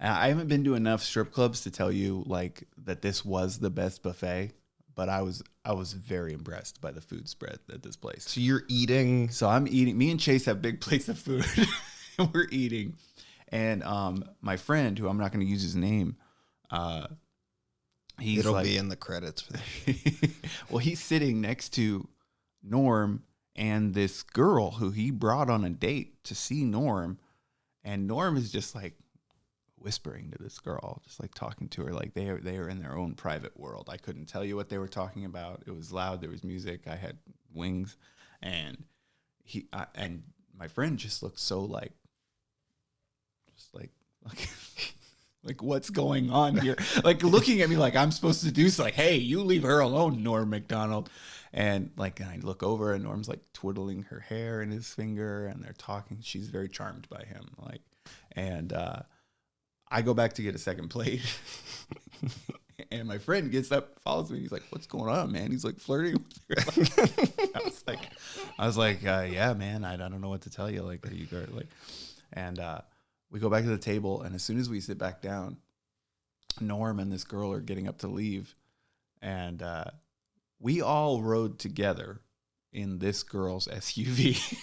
I haven't been to enough strip clubs to tell you like that this was the best buffet, but I was very impressed by the food spread at this place. So you're eating. So I'm eating. Me and Chase have big plates of food, and we're eating. And my friend, who I'm not going to use his name, It'll be in the credits. Well, he's sitting next to Norm and this girl who he brought on a date to see Norm, and Norm is just like whispering to this girl, just like talking to her, like they are in their own private world. I couldn't tell you what they were talking about. It was loud. There was music. I had wings, and and my friend just looked so like like what's going on here? Like looking at me like I'm supposed to do so. Like, hey, you leave her alone, Norm McDonald. And like I look over and Norm's like twiddling her hair in his finger, and they're talking. She's very charmed by him. Like, and I go back to get a second plate, and my friend gets up, follows me. He's like, "What's going on, man?" He's like flirting with her. I was like, yeah, man. I don't know what to tell you. Like, you got like, and we go back to the table, and as soon as we sit back down, Norm and this girl are getting up to leave, and we all rode together in this girl's SUV.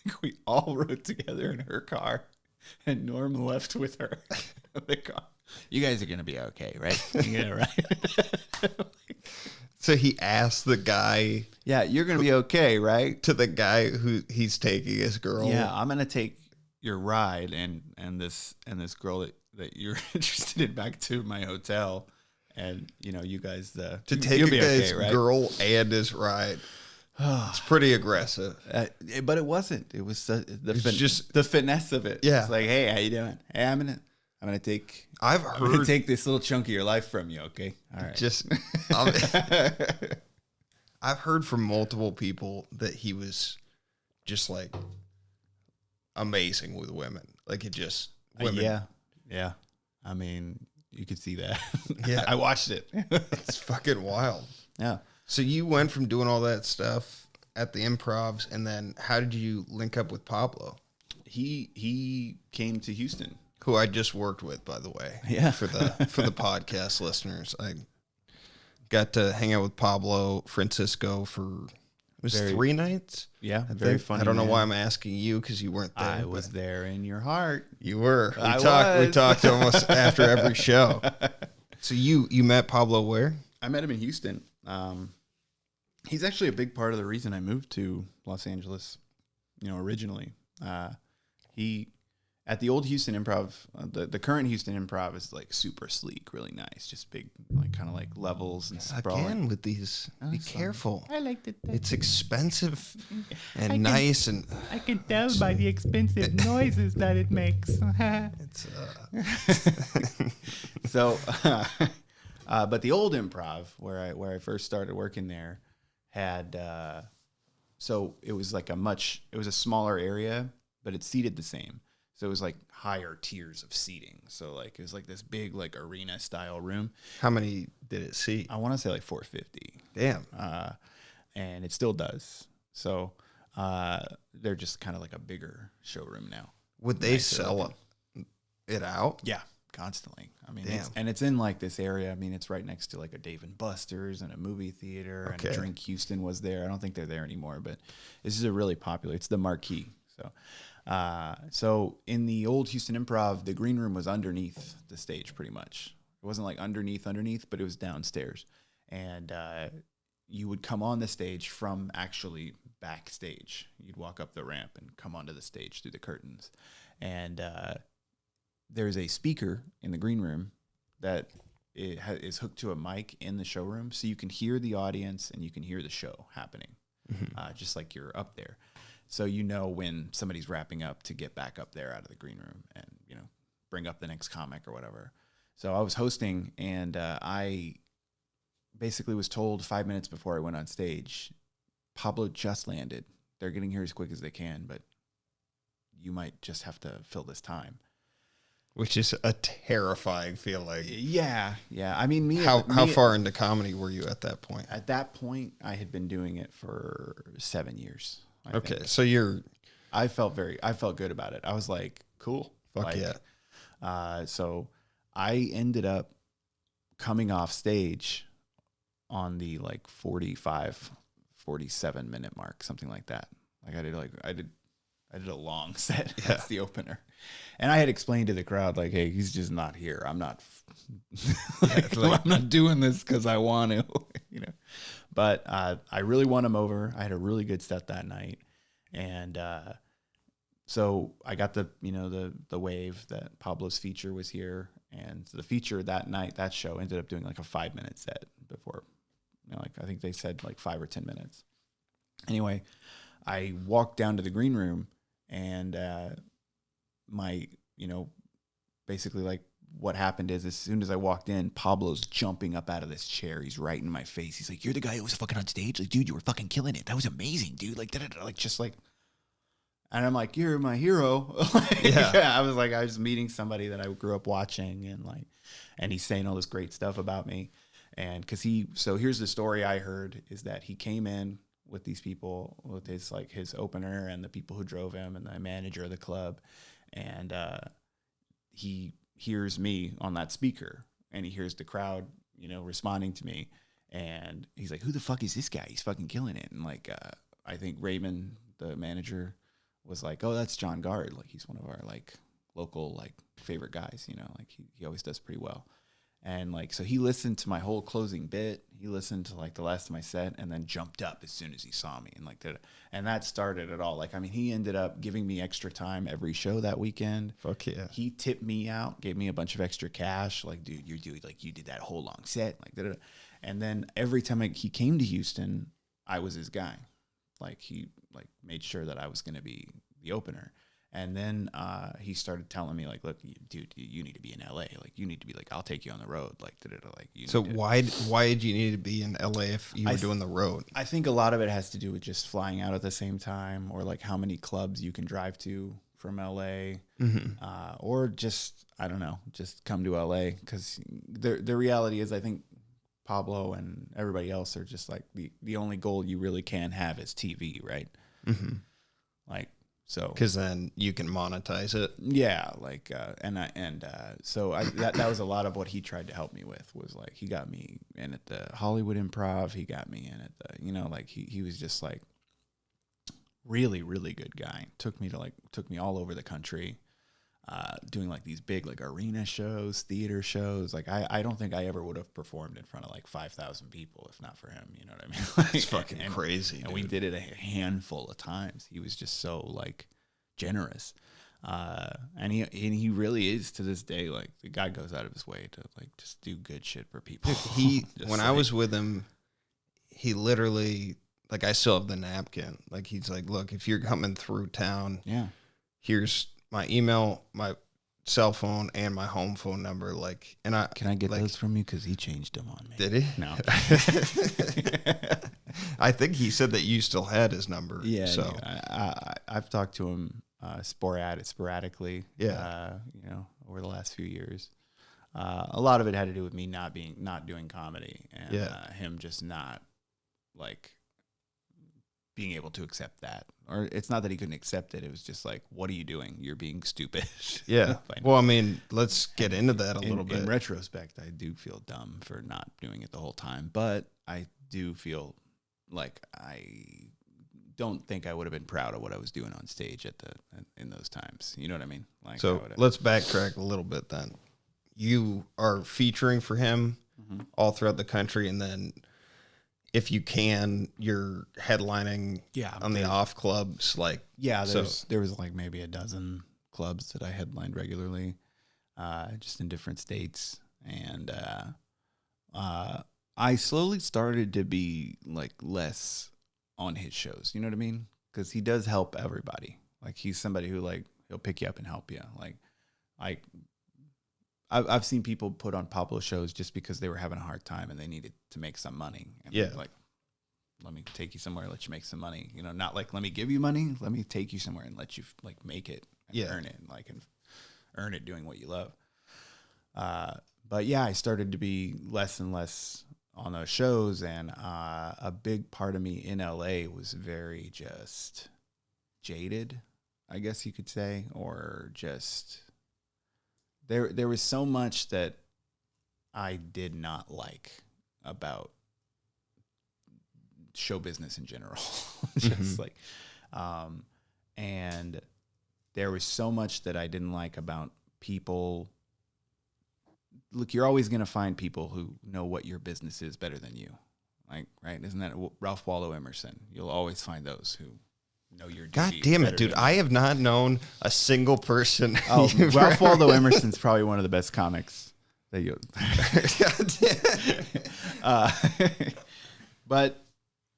Like, we all rode together in her car, and Norm left with her. You guys are going to be okay, right? Yeah, right. So he asked the guy. Yeah, you're going to be okay, right? To the guy who he's taking his girl. Yeah, I'm going to take your ride and this girl that you're interested in back to my hotel. And, you know, you guys... to take a guy's girl and his ride. It's pretty aggressive. But it wasn't. It was just the finesse of it. Yeah. It's like, hey, how you doing? Hey, I'm gonna take this little chunk of your life from you, okay? All right. I've heard from multiple people that he was just like amazing with women. Like it just women. Yeah. I mean, you could see that. Yeah. I watched it. It's fucking wild. Yeah. So you went from doing all that stuff at the Improvs, and then how did you link up with Pablo? He came to Houston, who I just worked with, by the way. Yeah. For the podcast listeners, I got to hang out with Pablo Francisco for 3 nights. Yeah, very funny. I don't know why I'm asking you because you weren't there. I was there in your heart. You were. We talked almost after every show. So you met Pablo where? I met him in Houston. He's actually a big part of the reason I moved to Los Angeles, originally. He, at the old Houston Improv, the current Houston Improv is like super sleek, really nice, just big, like kind of like levels and sprawling. Again, with these, be careful. I liked it. It's expensive and nice, and I can tell by the expensive noises that it makes. So, but the old Improv, where I first started working there, had so it was like it was a smaller area, but it seated the same. So it was like higher tiers of seating. So like it was like this big like arena style room. How many did it seat? I want to say like 450. Damn. And it still does. So they're just kind of like a bigger showroom now. Would they sell it out? Yeah, constantly. I mean, damn. It's in like this area. I mean, it's right next to like a Dave & Buster's and a movie theater. Okay. And Drink Houston was there. I don't think they're there anymore, but this is a really popular. It's the marquee. So in the old Houston Improv, the green room was underneath the stage pretty much. It wasn't like underneath, but it was downstairs. And you would come on the stage from actually backstage. You'd walk up the ramp and come onto the stage through the curtains. And there's a speaker in the green room that is hooked to a mic in the showroom. So you can hear the audience and you can hear the show happening, just like you're up there. So you know when somebody's wrapping up to get back up there out of the green room and, bring up the next comic or whatever. So I was hosting, and I basically was told 5 minutes before I went on stage, Pablo just landed. They're getting here as quick as they can, but you might just have to fill this time. Which is a terrifying feeling. Yeah. I mean, how far into comedy were you at that point? At that point, I had been doing it for 7 years. I think. So I felt good about it. I was like, cool. Fuck yeah. So I ended up coming off stage on the like 45, 47 minute mark, something like that. Like I did a long set. Yeah. That's the opener. And I had explained to the crowd, like, hey, he's just not here. I'm not, I'm not doing this because I want to, you know. But I really won him over. I had a really good set that night, and so I got the wave that Pablo's feature was here, and the feature that night, that show ended up doing like a 5-minute set before, like I think they said like 5 or 10 minutes. Anyway, I walked down to the green room, and basically like what happened is as soon as I walked in, Pablo's jumping up out of this chair. He's right in my face. He's like, "You're the guy who was fucking on stage? Like, dude, you were fucking killing it. That was amazing, dude. Like, like just like." And I'm like, "You're my hero." Yeah. I was meeting somebody that I grew up watching, and he's saying all this great stuff about me. And so here's the story I heard is that he came in with these people, with his opener and the people who drove him and the manager of the club. And he hears me on that speaker, and he hears the crowd, responding to me. And he's like, "Who the fuck is this guy? He's fucking killing it." And I think Raymond, the manager, was like, "Oh, that's John Gard. Like, he's one of our local favorite guys. He always does pretty well." And so he listened to my whole closing bit. He listened to the last of my set, and then jumped up as soon as he saw me, and that started it all. He ended up giving me extra time every show that weekend. Fuck yeah. He tipped me out, gave me a bunch of extra cash. Like, "Dude, you did that whole long set." And then every time he came to Houston, I was his guy. He made sure that I was going to be the opener. And then he started telling me, "Look, dude, you need to be in LA. You need to be I'll take you on the road. So why did you need to be in LA if you were doing the road? I think a lot of it has to do with just flying out at the same time, or how many clubs you can drive to from LA, or just, I don't know, just come to LA. Because the reality is, I think Pablo and everybody else are just the only goal you really can have is TV, right? Mm-hmm. So, because then you can monetize it. Yeah, so that was a lot of what he tried to help me with. Was he got me in at the Hollywood Improv. He got me in at the he was just really, really good guy. Took me all over the country, doing these big arena shows, theater shows. I don't think I ever would have performed in front of 5,000 people if not for him. You know what I mean? It's fucking crazy. And we did it a handful of times. He was just so generous, and he really is to this day. The guy goes out of his way to just do good shit for people. When I was with him, he literally I still have the napkin. He's like, "Look, if you're coming through town, here's my email, my cell phone, and my home phone number." Can I get those from you? Because he changed them on me. Did he? No. I think he said that you still had his number. Yeah. So I've talked to him sporadically. Yeah. Over the last few years. A lot of it had to do with me not doing comedy, and him just not being able to accept that. Or it's not that he couldn't accept it. It was just "What are you doing? You're being stupid." Yeah. Well, I mean, let's get into that a little bit. In retrospect, I do feel dumb for not doing it the whole time, but I do feel I don't think I would have been proud of what I was doing on stage in those times. You know what I mean? So let's backtrack a little bit then. You are featuring for him all throughout the country, and then if you can, you're headlining on the off clubs. There was maybe a dozen clubs that I headlined regularly, just in different states. And I slowly started to be less on his shows. You know what I mean? Because he does help everybody. He's somebody who he'll pick you up and help you. I've seen people put on Pablo shows just because they were having a hard time and they needed to make some money. And let me take you somewhere, let you make some money. Not let me give you money. Let me take you somewhere and let you make it and earn it, and earn it doing what you love. But yeah, I started to be less and less on those shows, and a big part of me in LA was very just jaded, I guess you could say, or just there was so much that I did not like about show business in general. Just like, and there was so much that I didn't like about people. Look, you're always going to find people who know what your business is better than you. Like, right? Isn't that Ralph Waldo Emerson? You'll always find those who know your duty. God damn it, dude. I have not known a single person. Oh, Ralph Waldo Emerson's probably one of the best comics that you. But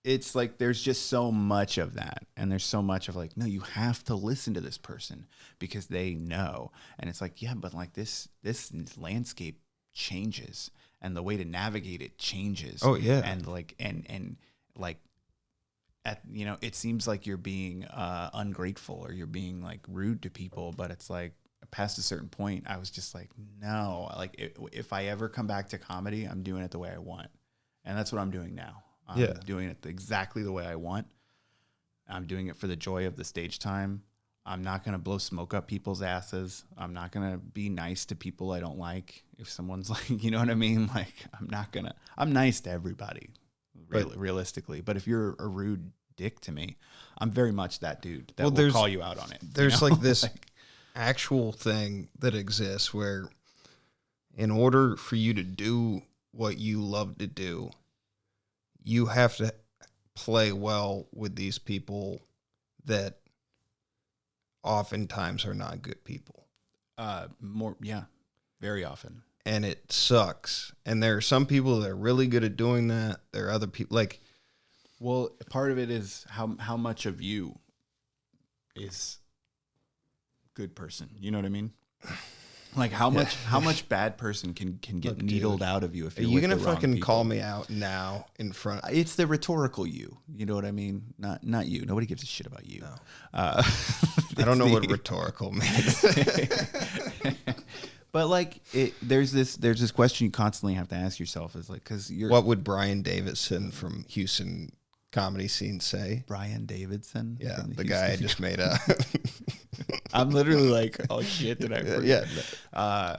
it's like there's just so much of that. And there's so much of like, no, you have to listen to this person because they know. And it's like, yeah, but like this landscape changes and the way to navigate it changes. Oh, yeah. And like, and like, it seems like you're being ungrateful or you're being like rude to people, but it's like past a certain point, I was just like, no, like if I ever come back to comedy, I'm doing it the way I want. And that's what I'm doing now. I'm doing it exactly the way I want. I'm doing it for the joy of the stage time. I'm not going to blow smoke up people's asses. I'm not going to be nice to people I don't like. If someone's like, you know what I mean? Like, I'm nice to everybody, realistically. But if you're a rude dick to me, I'm very much that dude that will call you out on it. There's like this actual thing that exists where in order for you to do what you love to do, you have to play well with these people that oftentimes are not good people. Very often. And it sucks. And there are some people that are really good at doing that. There are other people well, part of it is how much of you is good person. You know what I mean? Like how much bad person can get needled out of you if you're you gonna with the wrong fucking people. call me out now in front? It's the rhetorical you. You know what I mean? Not you. Nobody gives a shit about you. No. I don't know what rhetorical means. But like, there's this question you constantly have to ask yourself is like, because you're what would Brian Davidson from Houston comedy scene say? Brian Davidson? Yeah, the guy I just made up. I'm literally like, oh shit, did I forget? Yeah.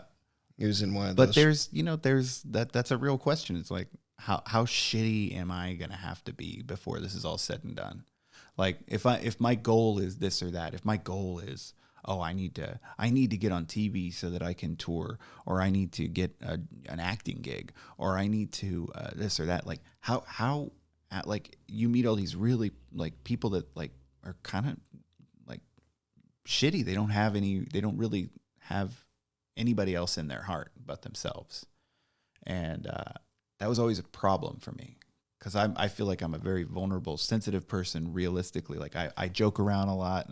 He was in one of those. But there's that's a real question. It's like, how shitty am I gonna have to be before this is all said and done? Like if my goal is this or that, if my goal is, oh, I need to get on TV so that I can tour, or I need to get an acting gig, or I need to this or that. Like how like you meet all these really like people that like are kind of like shitty. They don't really have anybody else in their heart but themselves. And that was always a problem for me because I feel like I'm a very vulnerable, sensitive person realistically. Like I joke around a lot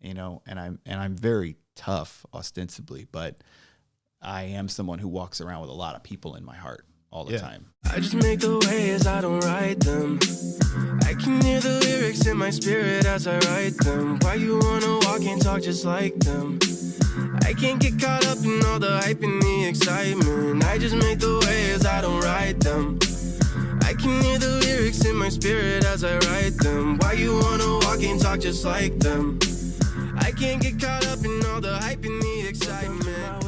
and I'm very tough ostensibly, but I am someone who walks around with a lot of people in my heart all the time. I just make the waves, I don't write them. I can hear the lyrics in my spirit as I write them. Why you wanna walk and talk just like them? I can't get caught up in all the hype and the excitement. I just make the waves, I don't write them. I can hear the lyrics in my spirit as I write them. Why you wanna walk and talk just like them? I can't get caught up in all the hype and the excitement.